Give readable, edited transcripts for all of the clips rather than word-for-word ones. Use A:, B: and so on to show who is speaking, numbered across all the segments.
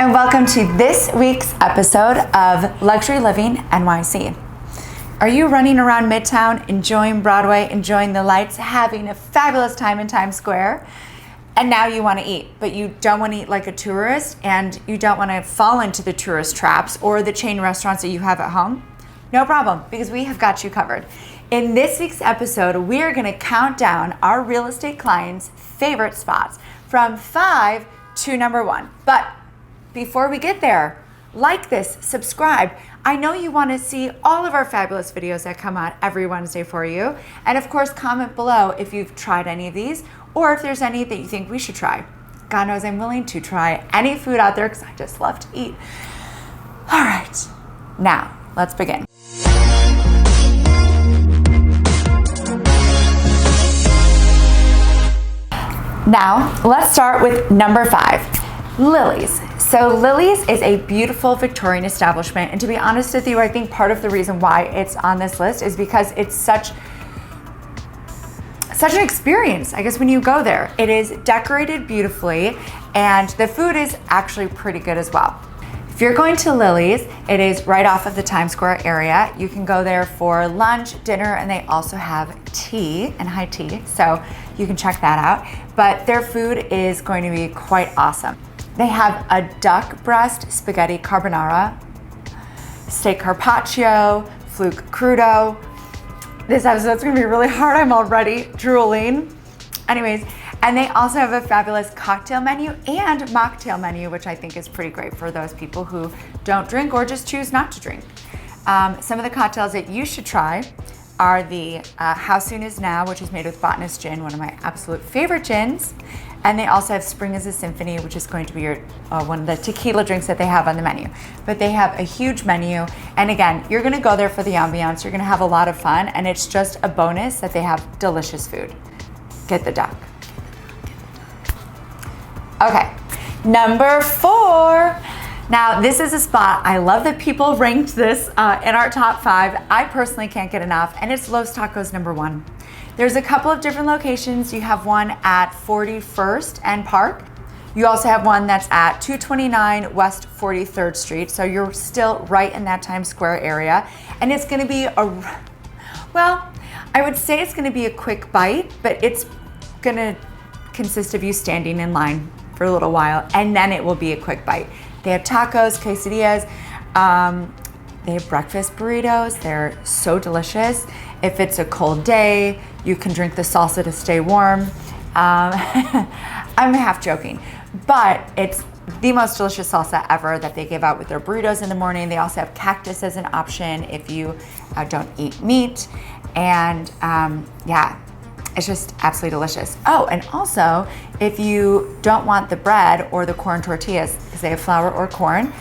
A: and welcome to this week's episode of Luxury Living NYC. Are you running around Midtown, enjoying Broadway, enjoying the lights, having a fabulous time in Times Square, and now you want to eat, but you don't want to eat like a tourist, and you don't want to fall into the tourist traps or the chain restaurants that you have at home? No problem, because we have got you covered. In this week's episode, we are going to count down our real estate clients' favorite spots from 5 to number 1. But before we get there, like this, subscribe. I know you want to see all of our fabulous videos that come out every Wednesday for you. And of course, comment below if you've tried any of these or if there's any that you think we should try. God knows I'm willing to try any food out there because I just love to eat. All right, now let's begin. Now, let's start with number 5, Lilies. So Lilies is a beautiful Victorian establishment, and to be honest with you, I think part of the reason why it's on this list is because it's such an experience, I guess, when you go there. It is decorated beautifully, and the food is actually pretty good as well. If you're going to Lilies, it is right off of the Times Square area. You can go there for lunch, dinner, and they also have tea and high tea, so you can check that out. But their food is going to be quite awesome. They have a duck breast spaghetti carbonara, steak carpaccio, fluke crudo. This episode's gonna be really hard, I'm already drooling. Anyways, and they also have a fabulous cocktail menu and mocktail menu, which I think is pretty great for those people who don't drink or just choose not to drink. Some of the cocktails that you should try are the How Soon Is Now, which is made with Botanist Gin, one of my absolute favorite gins. And they also have Spring is a Symphony, which is going to be your one of the tequila drinks that they have on the menu. But they have a huge menu. And again, you're gonna go there for the ambiance. You're gonna have a lot of fun. And it's just a bonus that they have delicious food. Get the duck. Okay, number 4. Now, this is a spot, I love that people ranked this in our top 5. I personally can't get enough, and it's Los Tacos number 1. There's a couple of different locations. You have one at 41st and Park. You also have one that's at 229 West 43rd Street. So you're still right in that Times Square area. And it's gonna be well, I would say it's gonna be a quick bite, but it's gonna consist of you standing in line for a little while, and then it will be a quick bite. They have tacos, quesadillas, they have breakfast burritos. They're so delicious. If it's a cold day, you can drink the salsa to stay warm. I'm half joking, but it's the most delicious salsa ever that they give out with their burritos in the morning. They also have cactus as an option if you don't eat meat. And yeah, it's just absolutely delicious. Oh, and also, if you don't want the bread or the corn tortillas, because they have flour or corn,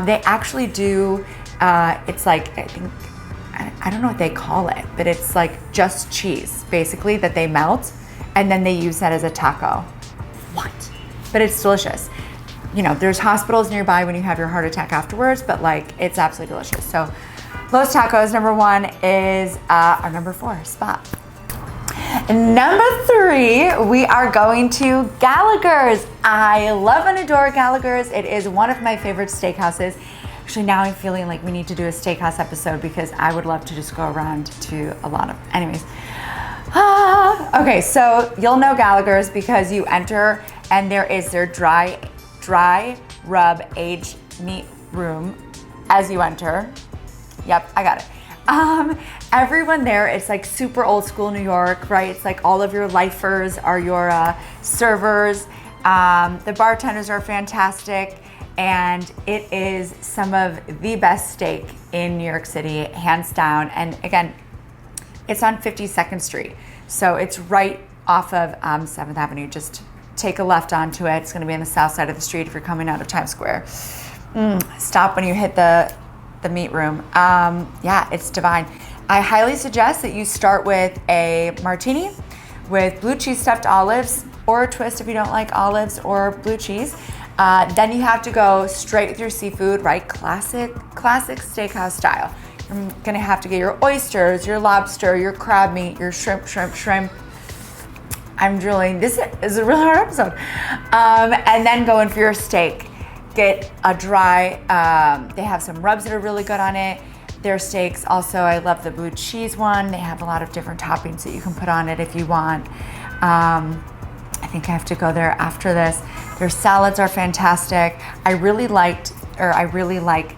A: they actually do, it's like, I don't know what they call it, but it's like just cheese, basically, that they melt, and then they use that as a taco. What? But it's delicious. You know, there's hospitals nearby when you have your heart attack afterwards, but like, it's absolutely delicious. So, Los Tacos, number 1 is our number 4 spot. Number 3, we are going to Gallaghers. I love and adore Gallaghers. It is one of my favorite steakhouses. Actually, now I'm feeling like we need to do a steakhouse episode because I would love to just go around to a lot of, anyways. Okay, so you'll know Gallaghers because you enter and there is their dry rub aged meat room as you enter. Yep, I got it. Everyone there, it's like super old school New York, right? It's like all of your lifers are your servers. The bartenders are fantastic. And it is some of the best steak in New York City, hands down. And again, it's on 52nd Street. So it's right off of 7th Avenue. Just take a left onto it. It's gonna be on the south side of the street if you're coming out of Times Square. Stop when you hit the meat room. Yeah, it's divine. I highly suggest that you start with a martini with blue cheese stuffed olives, or a twist if you don't like olives or blue cheese. Then you have to go straight with your seafood, right? Classic steakhouse style. You're gonna have to get your oysters, your lobster, your crab meat, your shrimp. I'm drooling. This is a really hard episode. And then go in for your steak. get a dry, they have some rubs that are really good on it. Their steaks also, I love the blue cheese one. They have a lot of different toppings that you can put on it if you want. I think I have to go there after this. Their salads are fantastic. I really like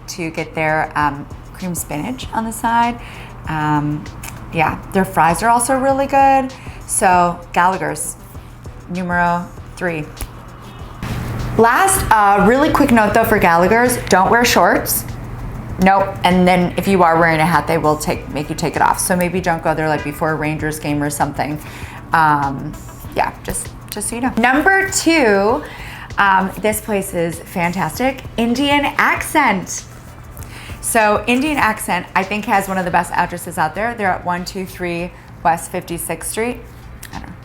A: to get their cream spinach on the side. Yeah, their fries are also really good. So Gallaghers, numero 3. Last, really quick note though for Gallaghers, don't wear shorts. Nope, and then if you are wearing a hat, they will make you take it off. So maybe don't go there like before a Rangers game or something. Yeah, just so you know. Number 2, this place is fantastic, Indian Accent. So Indian Accent, I think, has one of the best addresses out there. They're at 123 West 56th Street. I don't know.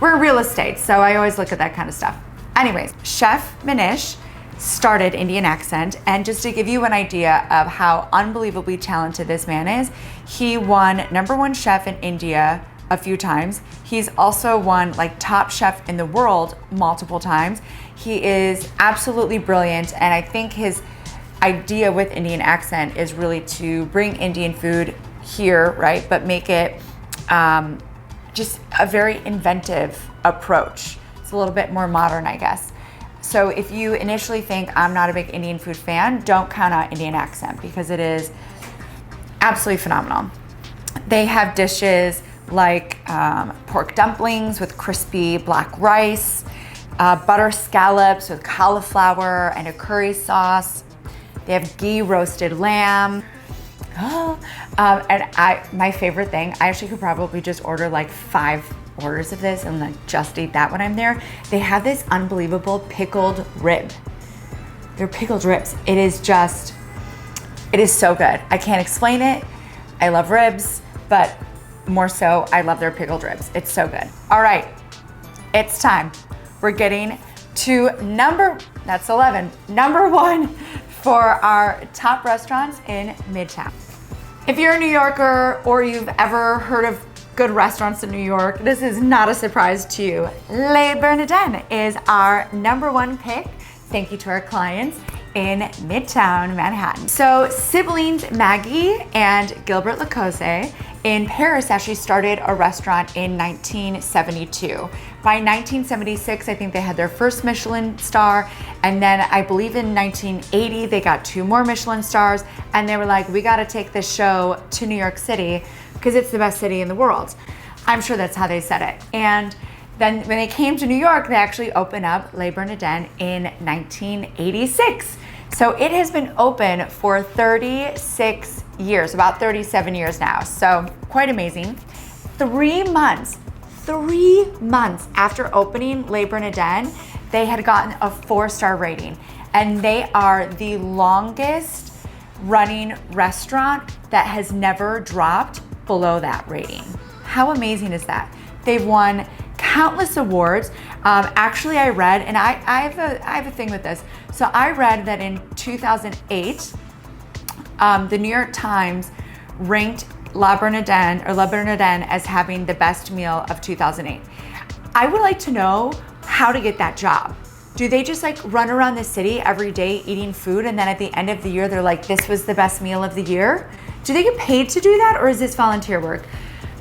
A: We're real estate, so I always look at that kind of stuff. Anyways, Chef Manish started Indian Accent, and just to give you an idea of how unbelievably talented this man is, he won #1 chef in India a few times. He's also won like top chef in the world multiple times. He is absolutely brilliant, and I think his idea with Indian Accent is really to bring Indian food here, right? But make it just a very inventive approach. It's a little bit more modern, I guess. So if you initially think I'm not a big Indian food fan, don't count out Indian Accent because it is absolutely phenomenal. They have dishes like pork dumplings with crispy black rice, butter scallops with cauliflower and a curry sauce. They have ghee roasted lamb. And my favorite thing, I actually could probably just order like 5 orders of this and like just eat that when I'm there. They have this unbelievable pickled rib. They're pickled ribs. It is so good. I can't explain it. I love ribs, but more so, I love their pickled ribs. It's so good. All right, it's time. We're getting to number 1 for our top restaurants in Midtown. If you're a New Yorker or you've ever heard of good restaurants in New York, this is not a surprise to you. Les Bernadette is our #1 pick. Thank you to our clients in Midtown Manhattan. So siblings Maggie and Gilbert Lacose in Paris actually started a restaurant in 1972. By 1976, I think they had their first Michelin star, and then I believe in 1980 they got 2 more Michelin stars, and they were like, we gotta take this show to New York City because it's the best city in the world. I'm sure that's how they said it. And then when they came to New York, they actually opened up Les Bernadette in 1986. So it has been open for 36 years, about 37 years now. So quite amazing. 3 months after opening Les Bernadette, they had gotten a 4-star rating. And they are the longest running restaurant that has never dropped below that rating. How amazing is that? They've won countless awards. Actually, I read, and I have a thing with this. So I read that in 2008, the New York Times ranked La Bernadette as having the best meal of 2008. I would like to know how to get that job. Do they just like run around the city every day eating food, and then at the end of the year, they're like, this was the best meal of the year? Do they get paid to do that, or is this volunteer work?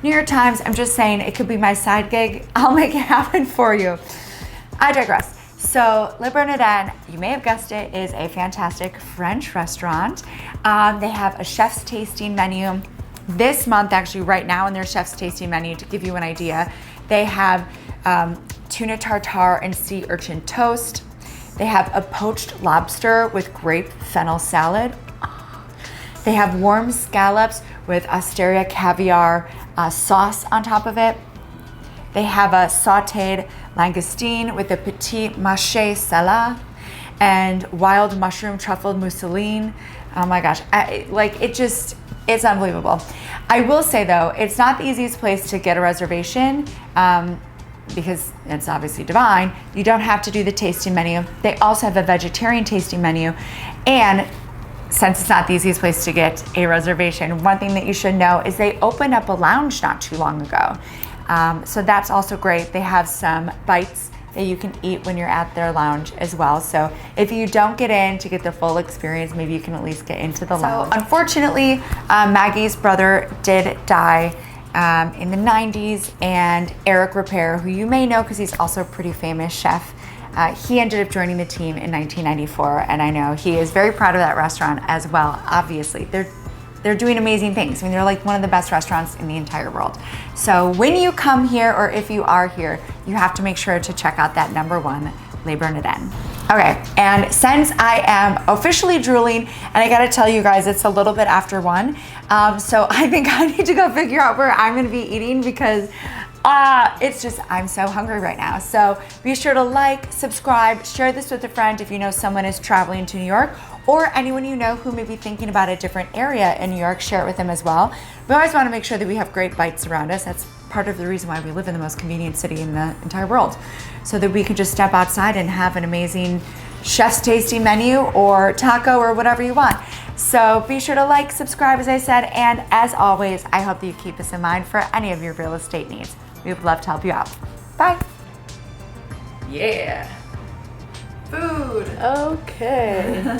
A: New York Times, I'm just saying, it could be my side gig. I'll make it happen for you. I digress. So Les Bernadette, you may have guessed it, is a fantastic French restaurant. They have a chef's tasting menu. This month, actually right now in their chef's tasting menu, to give you an idea, they have tuna tartare and sea urchin toast. They have a poached lobster with grape fennel salad. They have warm scallops with osteria caviar sauce on top of it. They have a sauteed langoustine with a petit maché salad and wild mushroom truffled mousseline. Oh my gosh, it's unbelievable. I will say though, it's not the easiest place to get a reservation because it's obviously divine. You don't have to do the tasting menu. They also have a vegetarian tasting menu, and since it's not the easiest place to get a reservation, one thing that you should know is they opened up a lounge not too long ago. So that's also great. They have some bites that you can eat when you're at their lounge as well. So if you don't get in to get the full experience, maybe you can at least get into the lounge. Unfortunately, Maggie's brother did die in the 90s, and Eric Repair, who you may know because he's also a pretty famous chef, he ended up joining the team in 1994, and I know he is very proud of that restaurant as well. Obviously, they're doing amazing things. I mean, they're like one of the best restaurants in the entire world. So when you come here, or if you are here, you have to make sure to check out that #1, Les Bernadette. Okay, and since I am officially drooling, and I gotta tell you guys, it's a little bit after 1, so I think I need to go figure out where I'm gonna be eating because it's just, I'm so hungry right now. So be sure to like, subscribe, share this with a friend if you know someone is traveling to New York, or anyone you know who may be thinking about a different area in New York, share it with them as well. We always want to make sure that we have great bites around us. That's part of the reason why we live in the most convenient city in the entire world, so that we can just step outside and have an amazing chef's tasting menu or taco or whatever you want. So be sure to like, subscribe, as I said, and as always, I hope that you keep us in mind for any of your real estate needs. We would love to help you out. Bye.
B: Yeah. Food.
C: Okay.